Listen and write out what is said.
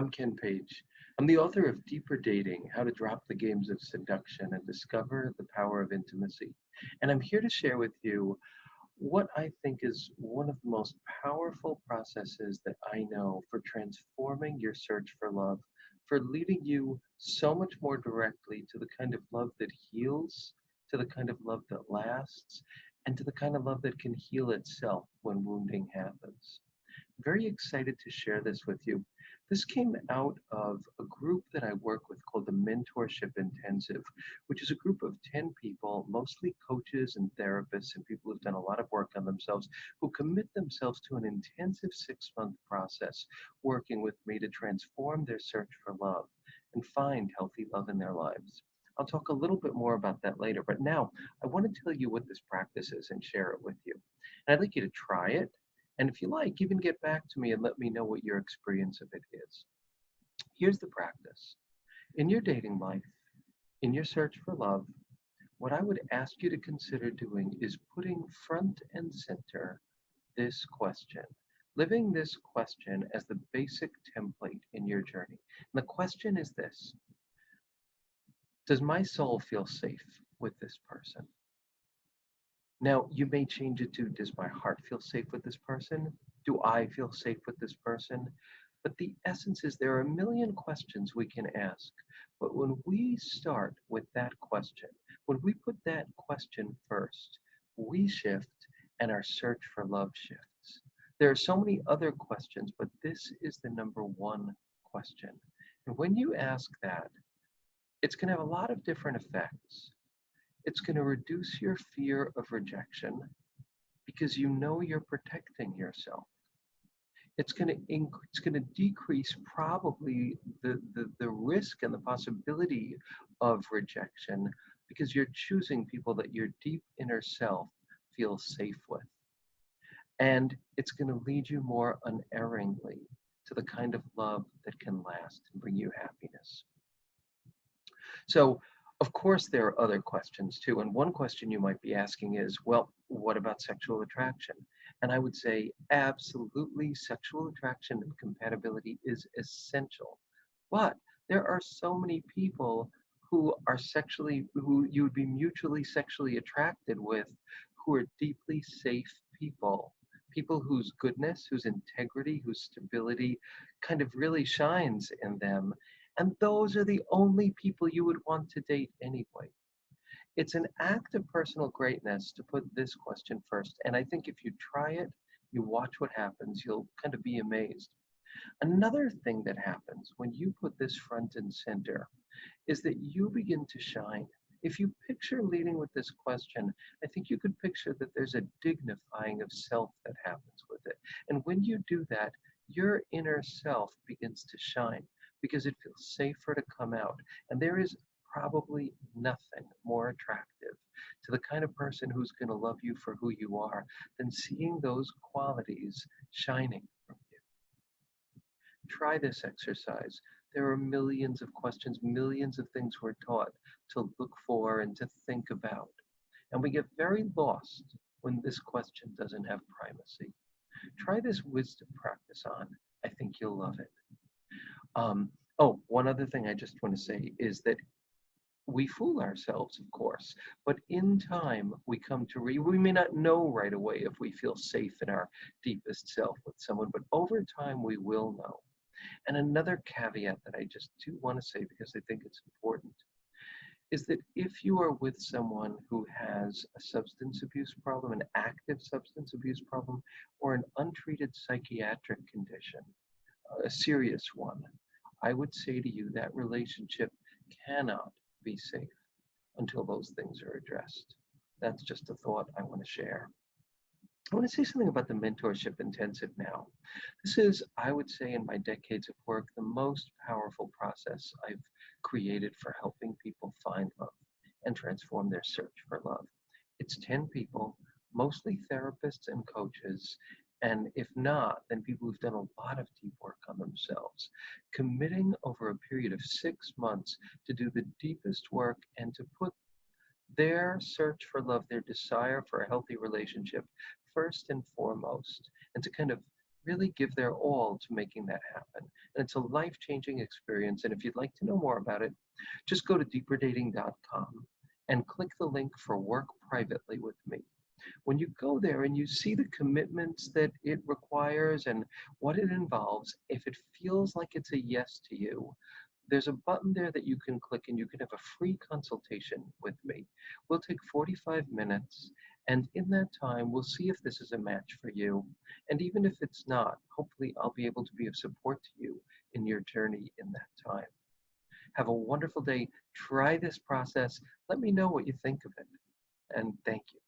I'm Ken Page. I'm the author of Deeper Dating, How to Drop the Games of Seduction and Discover the Power of Intimacy. And I'm here to share with you what I think is one of the most powerful processes that I know for transforming your search for love, for leading you so much more directly to the kind of love that heals, to the kind of love that lasts, and to the kind of love that can heal itself when wounding happens. Very excited to share this with you. This came out of a group that I work with called the Mentorship Intensive, which is a group of 10 people, mostly coaches and therapists and people who've done a lot of work on themselves, who commit themselves to an intensive 6-month process working with me to transform their search for love and find healthy love in their lives. I'll talk a little bit more about that later, but now I want to tell you what this practice is and share it with you. And I'd like you to try it. And if you like, even get back to me and let me know what your experience of it is. Here's the practice. In your dating life, in your search for love, what I would ask you to consider doing is putting front and center this question, living this question as the basic template in your journey. And the question is this: does my soul feel safe with this person? Now, you may change it to, does my heart feel safe with this person? Do I feel safe with this person? But the essence is there are a million questions we can ask. But when we start with that question, when we put that question first, we shift and our search for love shifts. There are so many other questions, but this is the number one question. And when you ask that, it's going to have a lot of different effects. It's going to reduce your fear of rejection because you know you're protecting yourself. It's going to decrease probably the risk and the possibility of rejection because you're choosing people that your deep inner self feels safe with. And it's going to lead you more unerringly to the kind of love that can last and bring you happiness. So, of course, there are other questions too. And one question you might be asking is, well, what about sexual attraction? And I would say, absolutely, sexual attraction and compatibility is essential. But there are so many people who you would be mutually sexually attracted with, who are deeply safe people. People whose goodness, whose integrity, whose stability kind of really shines in them. And those are the only people you would want to date anyway. It's an act of personal greatness to put this question first. And I think if you try it, you watch what happens, you'll kind of be amazed. Another thing that happens when you put this front and center is that you begin to shine. If you picture leading with this question, I think you could picture that there's a dignifying of self that happens with it. And when you do that, your inner self begins to shine because it feels safer to come out. And there is probably nothing more attractive to the kind of person who's going to love you for who you are than seeing those qualities shining from you. Try this exercise. There are millions of questions, millions of things we're taught to look for and to think about. And we get very lost when this question doesn't have primacy. Try this wisdom practice on. I think you'll love it. One other thing I just want to say is that we fool ourselves, of course, but in time we may not know right away if we feel safe in our deepest self with someone, but over time we will know. And another caveat that I just do want to say, because I think it's important, is that if you are with someone who has a substance abuse problem, an active substance abuse problem, or an untreated psychiatric condition, a serious one, I would say to you that relationship cannot be safe until those things are addressed. That's just a thought I want to share. I want to say something about the Mentorship Intensive now. This is, I would say, in my decades of work, the most powerful process I've created for helping people find love and transform their search for love. It's 10 people, mostly therapists and coaches, and if not, then people who've done a lot of deep work on themselves, committing over a period of 6 months to do the deepest work and to put their search for love, their desire for a healthy relationship, first and foremost, and to kind of really give their all to making that happen. And it's a life-changing experience. And if you'd like to know more about it, just go to deeperdating.com and click the link for Work Privately with Me. When you go there and you see the commitments that it requires and what it involves, if it feels like it's a yes to you, there's a button there that you can click and you can have a free consultation with me. We'll take 45 minutes, and in that time, we'll see if this is a match for you. And even if it's not, hopefully I'll be able to be of support to you in your journey in that time. Have a wonderful day. Try this process. Let me know what you think of it. And thank you.